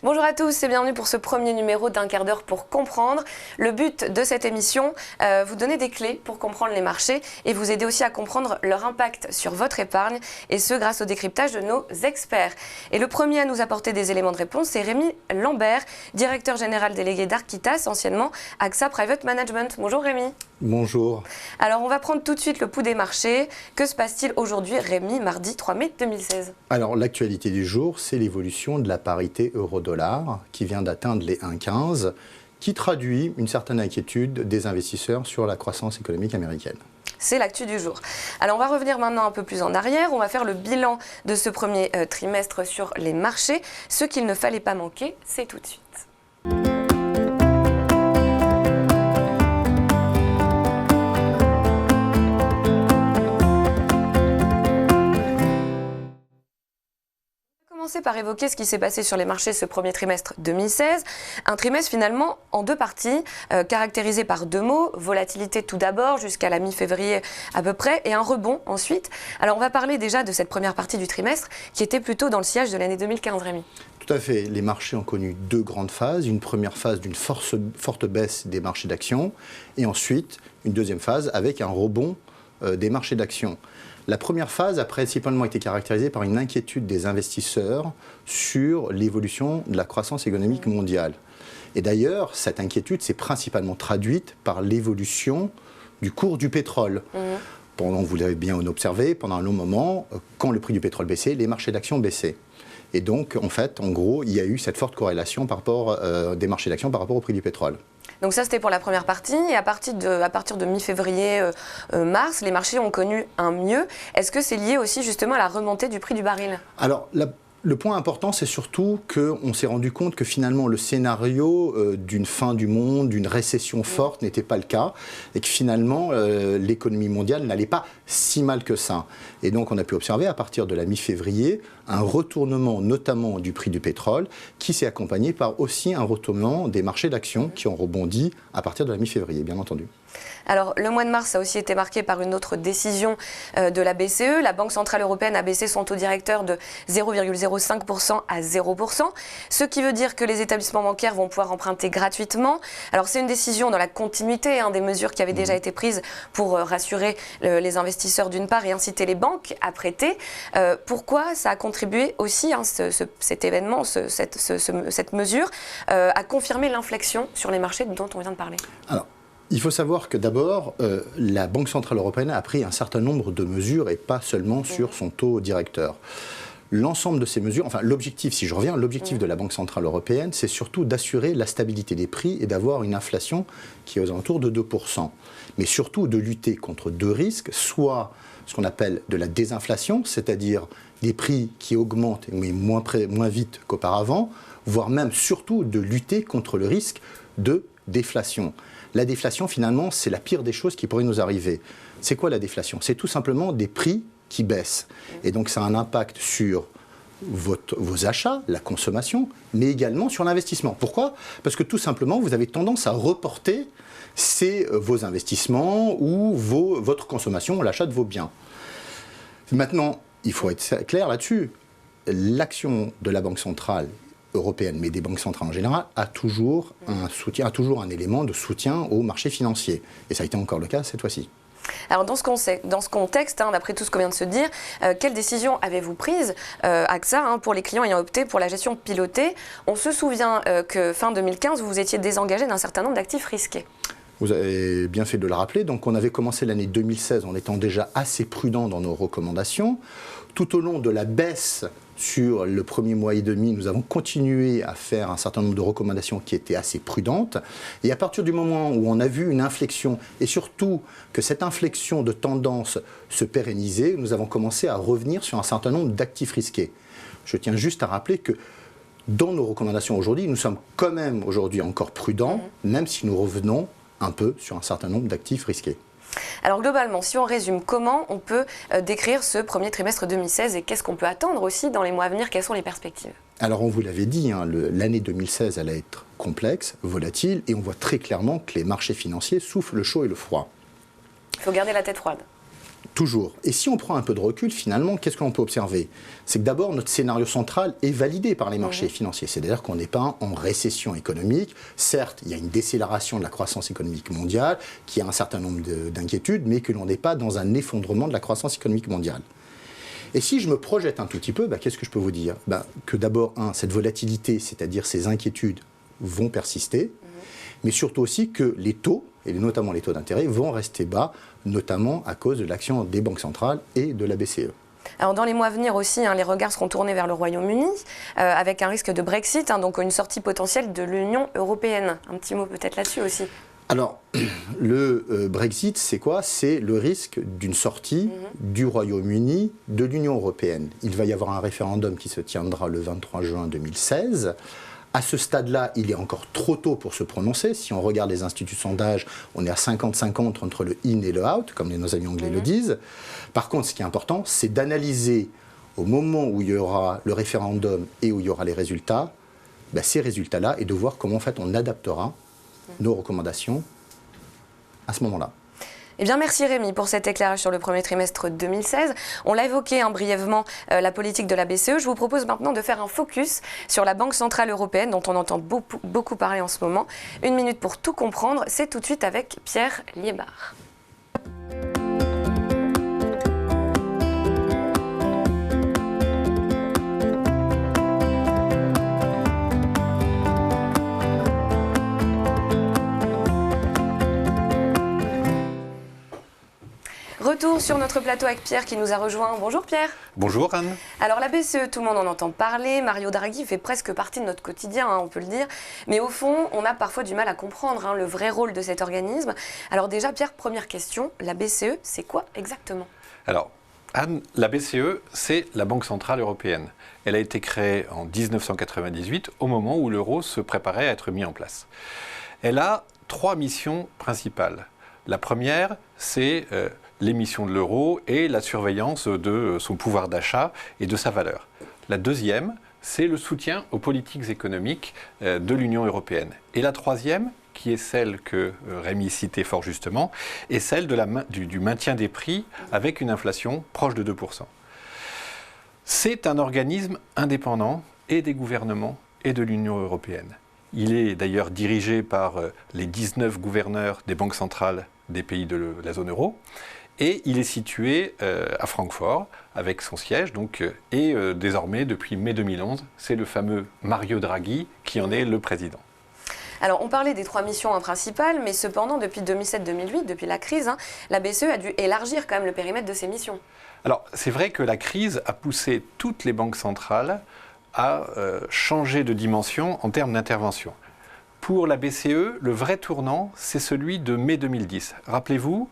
Bonjour à tous et bienvenue pour ce premier numéro d'un quart d'heure pour comprendre. Le but de cette émission, vous donner des clés pour comprendre les marchés et vous aider aussi à comprendre leur impact sur votre épargne et ce grâce au décryptage de nos experts. Et le premier à nous apporter des éléments de réponse, c'est Rémi Lambert, directeur général délégué d'Arquitas, anciennement AXA Private Management. Bonjour Rémi. Bonjour. Alors on va prendre tout de suite le pouls des marchés. Que se passe-t-il aujourd'hui, Rémi, mardi 3 mai 2016? Alors l'actualité du jour, c'est l'évolution de la parité euro-dollar qui vient d'atteindre les 1,15, qui traduit une certaine inquiétude des investisseurs sur la croissance économique américaine. C'est l'actu du jour. Alors on va revenir maintenant un peu plus en arrière. On va faire le bilan de ce premier trimestre sur les marchés. Ce qu'il ne fallait pas manquer, c'est tout de suite. Commencer par évoquer ce qui s'est passé sur les marchés ce premier trimestre 2016. Un trimestre finalement en deux parties, caractérisé par deux mots, volatilité tout d'abord jusqu'à la mi-février à peu près et un rebond ensuite. Alors on va parler déjà de cette première partie du trimestre qui était plutôt dans le sillage de l'année 2015, Rémi. Tout à fait. Les marchés ont connu deux grandes phases. Une première phase d'une forte baisse des marchés d'actions et ensuite une deuxième phase avec un rebond des marchés d'actions. La première phase a principalement été caractérisée par une inquiétude des investisseurs sur l'évolution de la croissance économique mondiale. Et d'ailleurs, cette inquiétude s'est principalement traduite par l'évolution du cours du pétrole. Vous l'avez bien observé, pendant un long moment, quand le prix du pétrole baissait, les marchés d'actions baissaient. Et donc, en fait, en gros, il y a eu cette forte corrélation par rapport, des marchés d'actions par rapport au prix du pétrole. Donc ça, c'était pour la première partie. Et à partir de mi-février, mars, les marchés ont connu un mieux. Est-ce que c'est lié aussi justement à la remontée du prix du baril? Alors, le point important, c'est surtout qu'on s'est rendu compte que finalement le scénario d'une fin du monde, d'une récession forte n'était pas le cas et que finalement l'économie mondiale n'allait pas si mal que ça. Et donc on a pu observer à partir de la mi-février un retournement notamment du prix du pétrole qui s'est accompagné par aussi un retournement des marchés d'actions qui ont rebondi à partir de la mi-février, bien entendu. Alors, le mois de mars a aussi été marqué par une autre décision de la BCE. La Banque Centrale Européenne a baissé son taux directeur de 0,05% à 0%, ce qui veut dire que les établissements bancaires vont pouvoir emprunter gratuitement. Alors, c'est une décision dans la continuité des mesures qui avaient déjà été prises pour rassurer les investisseurs d'une part et inciter les banques à prêter. Pourquoi ça a contribué aussi, cet événement, cette mesure, à confirmer l'inflexion sur les marchés dont on vient de parler? Alors, il faut savoir que d'abord, la Banque Centrale Européenne a pris un certain nombre de mesures et pas seulement sur son taux directeur. L'ensemble de ces mesures, enfin l'objectif, si je reviens, l'objectif de la Banque Centrale Européenne, c'est surtout d'assurer la stabilité des prix et d'avoir une inflation qui est aux alentours de 2%. Mais surtout de lutter contre deux risques, soit ce qu'on appelle de la désinflation, c'est-à-dire des prix qui augmentent mais moins vite qu'auparavant, voire même surtout de lutter contre le risque de déflation. La déflation, finalement, c'est la pire des choses qui pourraient nous arriver. C'est quoi la déflation? C'est tout simplement des prix qui baissent. Et donc, ça a un impact sur vos achats, la consommation, mais également sur l'investissement. Pourquoi? Parce que tout simplement, vous avez tendance à reporter vos investissements ou votre consommation, l'achat de vos biens. Maintenant, il faut être clair là-dessus. L'action de la Banque centrale européenne, mais des banques centrales en général, a toujours un élément de soutien aux marchés financiers. Et ça a été encore le cas cette fois-ci. Alors dans ce contexte, d'après tout ce qu'on vient de se dire, quelles décisions avez-vous prises, AXA, pour les clients ayant opté pour la gestion pilotée? On se souvient que fin 2015, vous vous étiez désengagé d'un certain nombre d'actifs risqués. Vous avez bien fait de le rappeler. Donc on avait commencé l'année 2016 en étant déjà assez prudent dans nos recommandations. Tout au long de la baisse sur le premier mois et demi, nous avons continué à faire un certain nombre de recommandations qui étaient assez prudentes. Et à partir du moment où on a vu une inflexion, et surtout que cette inflexion de tendance se pérennisait, nous avons commencé à revenir sur un certain nombre d'actifs risqués. Je tiens juste à rappeler que dans nos recommandations aujourd'hui, nous sommes quand même aujourd'hui encore prudents, même si nous revenons un peu sur un certain nombre d'actifs risqués. Alors globalement, si on résume, comment on peut décrire ce premier trimestre 2016 et qu'est-ce qu'on peut attendre aussi dans les mois à venir? Quelles sont les perspectives? Alors on vous l'avait dit, l'année 2016 allait être complexe, volatile, et on voit très clairement que les marchés financiers souffrent le chaud et le froid. Il faut garder la tête froide. Toujours. Et si on prend un peu de recul, finalement, qu'est-ce que l'on peut observer? C'est que d'abord, notre scénario central est validé par les marchés financiers. C'est-à-dire qu'on n'est pas en récession économique. Certes, il y a une décélération de la croissance économique mondiale, qui a un certain nombre d'inquiétudes, mais que l'on n'est pas dans un effondrement de la croissance économique mondiale. Et si je me projette un tout petit peu, qu'est-ce que je peux vous dire? Que d'abord, cette volatilité, c'est-à-dire ces inquiétudes, vont persister, mais surtout aussi que les taux, et notamment les taux d'intérêt, vont rester bas, notamment à cause de l'action des banques centrales et de la BCE. Alors dans les mois à venir aussi, les regards seront tournés vers le Royaume-Uni, avec un risque de Brexit, donc une sortie potentielle de l'Union européenne. Un petit mot peut-être là-dessus aussi. Alors, le Brexit, c'est quoi? C'est le risque d'une sortie du Royaume-Uni de l'Union européenne. Il va y avoir un référendum qui se tiendra le 23 juin 2016. À ce stade-là, il est encore trop tôt pour se prononcer. Si on regarde les instituts de sondage, on est à 50-50 entre le in et le out, comme nos amis anglais le disent. Par contre, ce qui est important, c'est d'analyser au moment où il y aura le référendum et où il y aura les résultats, ces résultats-là, et de voir comment en fait on adaptera nos recommandations à ce moment-là. Eh bien, merci Rémi pour cet éclairage sur le premier trimestre 2016. On l'a évoqué brièvement, la politique de la BCE. Je vous propose maintenant de faire un focus sur la Banque Centrale Européenne, dont on entend beaucoup parler en ce moment. 1 minute pour tout comprendre, c'est tout de suite avec Pierre Liébard. Retour sur notre plateau avec Pierre qui nous a rejoint. Bonjour Pierre. Bonjour Anne. Alors la BCE, tout le monde en entend parler. Mario Draghi fait presque partie de notre quotidien, on peut le dire. Mais au fond, on a parfois du mal à comprendre le vrai rôle de cet organisme. Alors déjà Pierre, première question, la BCE, c'est quoi exactement? Alors Anne, la BCE, c'est la Banque Centrale Européenne. Elle a été créée en 1998, au moment où l'euro se préparait à être mis en place. Elle a 3 missions principales. La première, c'est l'émission de l'euro et la surveillance de son pouvoir d'achat et de sa valeur. La deuxième, c'est le soutien aux politiques économiques de l'Union européenne. Et la troisième, qui est celle que Rémi citait fort justement, est celle du maintien des prix avec une inflation proche de 2%. C'est un organisme indépendant et des gouvernements et de l'Union européenne. Il est d'ailleurs dirigé par les 19 gouverneurs des banques centrales des pays de la zone euro. Et il est situé à Francfort, avec son siège, et désormais, depuis mai 2011, c'est le fameux Mario Draghi qui en est le président. Alors, on parlait des 3 missions principales, mais cependant, depuis 2007-2008, depuis la crise, la BCE a dû élargir quand même le périmètre de ses missions. Alors, c'est vrai que la crise a poussé toutes les banques centrales à changer de dimension en termes d'intervention. Pour la BCE, le vrai tournant, c'est celui de mai 2010. Rappelez-vous,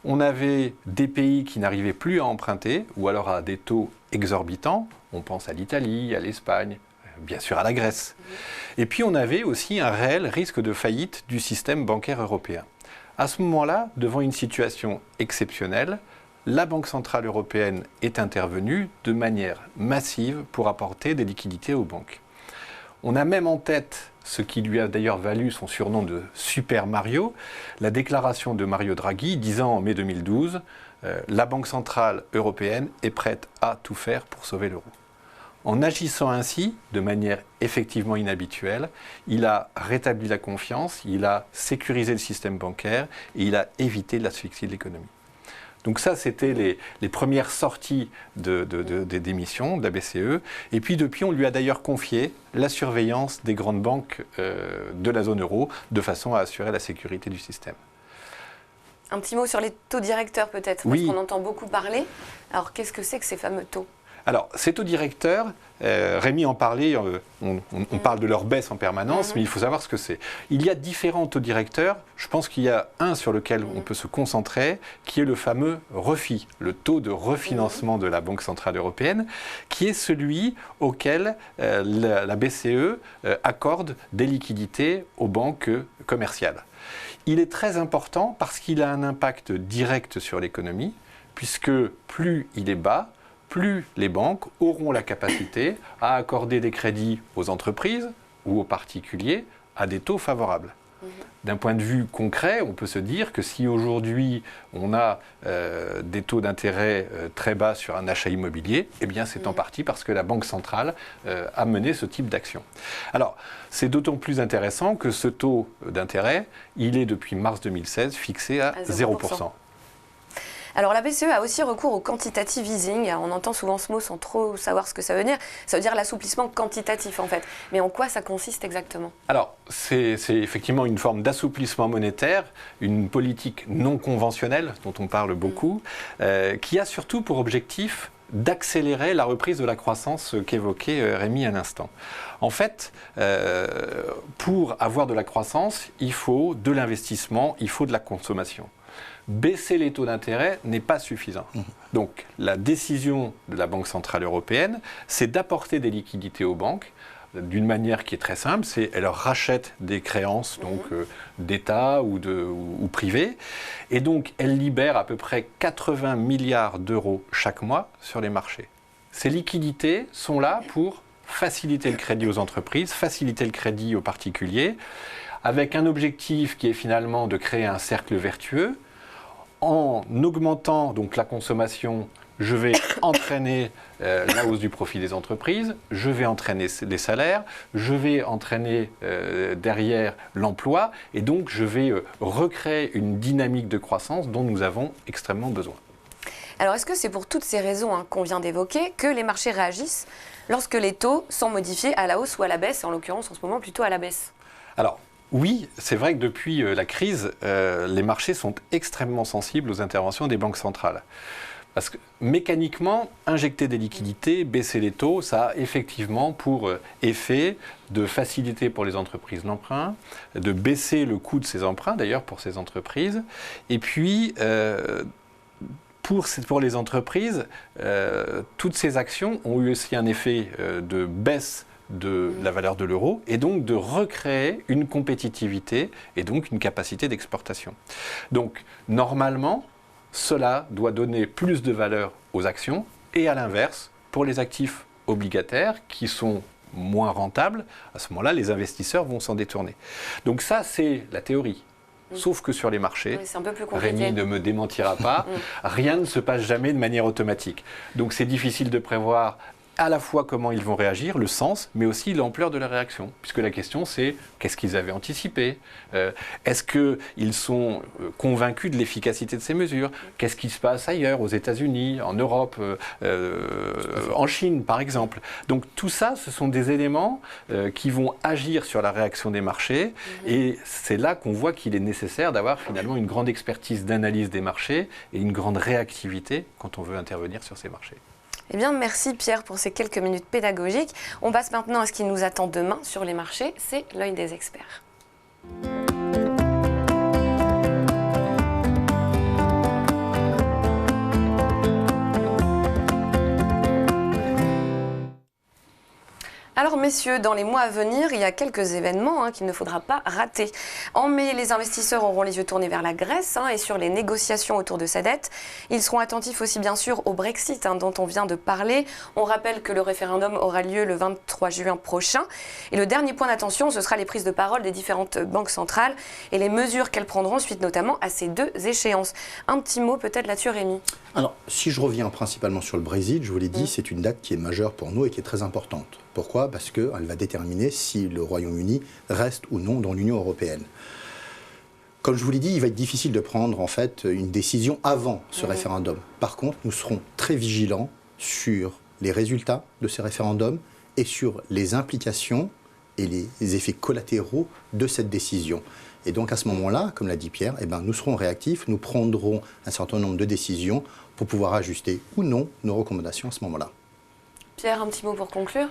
on avait des pays qui n'arrivaient plus à emprunter, ou alors à des taux exorbitants. On pense à l'Italie, à l'Espagne, bien sûr à la Grèce. Et puis on avait aussi un réel risque de faillite du système bancaire européen. À ce moment-là, devant une situation exceptionnelle, la Banque Centrale Européenne est intervenue de manière massive pour apporter des liquidités aux banques. On a même en tête, ce qui lui a d'ailleurs valu son surnom de Super Mario, la déclaration de Mario Draghi disant en mai 2012 « La Banque Centrale Européenne est prête à tout faire pour sauver l'euro ». En agissant ainsi, de manière effectivement inhabituelle, il a rétabli la confiance, il a sécurisé le système bancaire et il a évité l'asphyxie de l'économie. Donc ça, c'était les premières sorties des missions de la BCE. Et puis depuis, on lui a d'ailleurs confié la surveillance des grandes banques de la zone euro, de façon à assurer la sécurité du système. Un petit mot sur les taux directeurs peut-être, parce qu'on entend beaucoup parler. Alors qu'est-ce que c'est que ces fameux taux ? Alors, ces taux directeurs, Rémi en parlait, on parle de leur baisse en permanence, mais il faut savoir ce que c'est. Il y a différents taux directeurs. Je pense qu'il y a un sur lequel on peut se concentrer, qui est le fameux REFI, le taux de refinancement de la Banque Centrale Européenne, qui est celui auquel la BCE accorde des liquidités aux banques commerciales. Il est très important parce qu'il a un impact direct sur l'économie, puisque plus il est bas, plus les banques auront la capacité à accorder des crédits aux entreprises ou aux particuliers à des taux favorables. d'un point de vue concret, on peut se dire que si aujourd'hui on a des taux d'intérêt très bas sur un achat immobilier, eh bien c'est en partie parce que la Banque centrale a mené ce type d'action. Alors, c'est d'autant plus intéressant que ce taux d'intérêt, il est depuis mars 2016 fixé à 0%. Alors la BCE a aussi recours au quantitative easing. On entend souvent ce mot sans trop savoir ce que ça veut dire. Ça veut dire l'assouplissement quantitatif en fait. Mais en quoi ça consiste exactement? Alors c'est effectivement une forme d'assouplissement monétaire, une politique non conventionnelle dont on parle beaucoup, qui a surtout pour objectif d'accélérer la reprise de la croissance qu'évoquait Rémi à l'instant. En fait, pour avoir de la croissance, il faut de l'investissement, il faut de la consommation. Baisser les taux d'intérêt n'est pas suffisant. Donc la décision de la Banque centrale européenne, c'est d'apporter des liquidités aux banques d'une manière qui est très simple, c'est qu'elle leur rachète des créances d'État ou privées, et donc elle libère à peu près 80 milliards d'euros chaque mois sur les marchés. Ces liquidités sont là pour faciliter le crédit aux entreprises, faciliter le crédit aux particuliers, avec un objectif qui est finalement de créer un cercle vertueux. En augmentant donc la consommation, je vais entraîner la hausse du profit des entreprises, je vais entraîner les salaires, je vais entraîner derrière l'emploi, et donc je vais recréer une dynamique de croissance dont nous avons extrêmement besoin. Alors est-ce que c'est pour toutes ces raisons qu'on vient d'évoquer que les marchés réagissent lorsque les taux sont modifiés à la hausse ou à la baisse, en l'occurrence en ce moment plutôt à la baisse? Alors, oui, c'est vrai que depuis la crise, les marchés sont extrêmement sensibles aux interventions des banques centrales. Parce que mécaniquement, injecter des liquidités, baisser les taux, ça a effectivement pour effet de faciliter pour les entreprises l'emprunt, de baisser le coût de ces emprunts d'ailleurs pour ces entreprises, et puis pour les entreprises, toutes ces actions ont eu aussi un effet de baisse de la valeur de l'euro et donc de recréer une compétitivité et donc une capacité d'exportation. Donc normalement, cela doit donner plus de valeur aux actions et à l'inverse, pour les actifs obligataires qui sont moins rentables, à ce moment-là, les investisseurs vont s'en détourner. Donc ça, c'est la théorie. Sauf que sur les marchés, oui, c'est un peu plus compliqué. Rémi ne me démentira pas, rien ne se passe jamais de manière automatique. Donc c'est difficile de prévoir à la fois comment ils vont réagir, le sens, mais aussi l'ampleur de la réaction. Puisque la question, c'est qu'est-ce qu'ils avaient anticipé? Est-ce qu'ils sont convaincus de l'efficacité de ces mesures? Qu'est-ce qui se passe ailleurs, aux États-Unis, en Europe, en Chine, par exemple? Donc tout ça, ce sont des éléments qui vont agir sur la réaction des marchés. Et c'est là qu'on voit qu'il est nécessaire d'avoir finalement une grande expertise d'analyse des marchés et une grande réactivité quand on veut intervenir sur ces marchés. Eh bien, merci Pierre pour ces quelques minutes pédagogiques. On passe maintenant à ce qui nous attend demain sur les marchés, c'est l'œil des experts. Alors messieurs, dans les mois à venir, il y a quelques événements qu'il ne faudra pas rater. En mai, les investisseurs auront les yeux tournés vers la Grèce et sur les négociations autour de sa dette. Ils seront attentifs aussi bien sûr au Brexit dont on vient de parler. On rappelle que le référendum aura lieu le 23 juin prochain. Et le dernier point d'attention, ce sera les prises de parole des différentes banques centrales et les mesures qu'elles prendront suite notamment à ces deux échéances. Un petit mot peut-être là-dessus, Rémi. Alors, si je reviens principalement sur le Brexit, je vous l'ai dit, c'est une date qui est majeure pour nous et qui est très importante. Pourquoi? Parce qu'elle va déterminer si le Royaume-Uni reste ou non dans l'Union européenne. Comme je vous l'ai dit, il va être difficile de prendre en fait une décision avant ce référendum. Par contre, nous serons très vigilants sur les résultats de ce référendum et sur les implications et les effets collatéraux de cette décision. Et donc à ce moment-là, comme l'a dit Pierre, nous serons réactifs, nous prendrons un certain nombre de décisions pour pouvoir ajuster ou non nos recommandations à ce moment-là. Pierre, un petit mot pour conclure.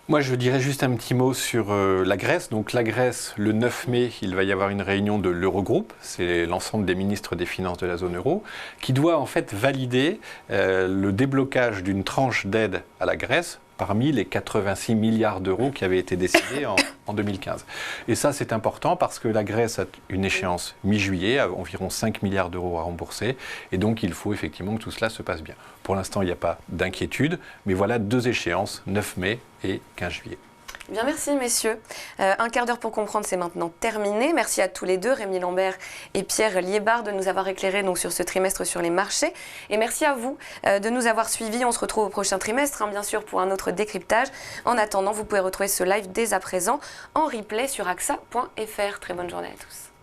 Moi, je dirais juste un petit mot sur la Grèce. Donc la Grèce, le 9 mai, il va y avoir une réunion de l'Eurogroupe, c'est l'ensemble des ministres des Finances de la zone euro, qui doit en fait valider le déblocage d'une tranche d'aide à la Grèce parmi les 86 milliards d'euros qui avaient été décidés en 2015. Et ça, c'est important parce que la Grèce a une échéance mi-juillet, environ 5 milliards d'euros à rembourser, et donc il faut effectivement que tout cela se passe bien. Pour l'instant, il n'y a pas d'inquiétude, mais voilà deux échéances, 9 mai et 15 juillet. Bien, merci messieurs. Un quart d'heure pour comprendre, c'est maintenant terminé. Merci à tous les deux, Rémi Lambert et Pierre Liébard, de nous avoir éclairés donc, sur ce trimestre sur les marchés. Et merci à vous de nous avoir suivis. On se retrouve au prochain trimestre, bien sûr, pour un autre décryptage. En attendant, vous pouvez retrouver ce live dès à présent en replay sur axa.fr. Très bonne journée à tous.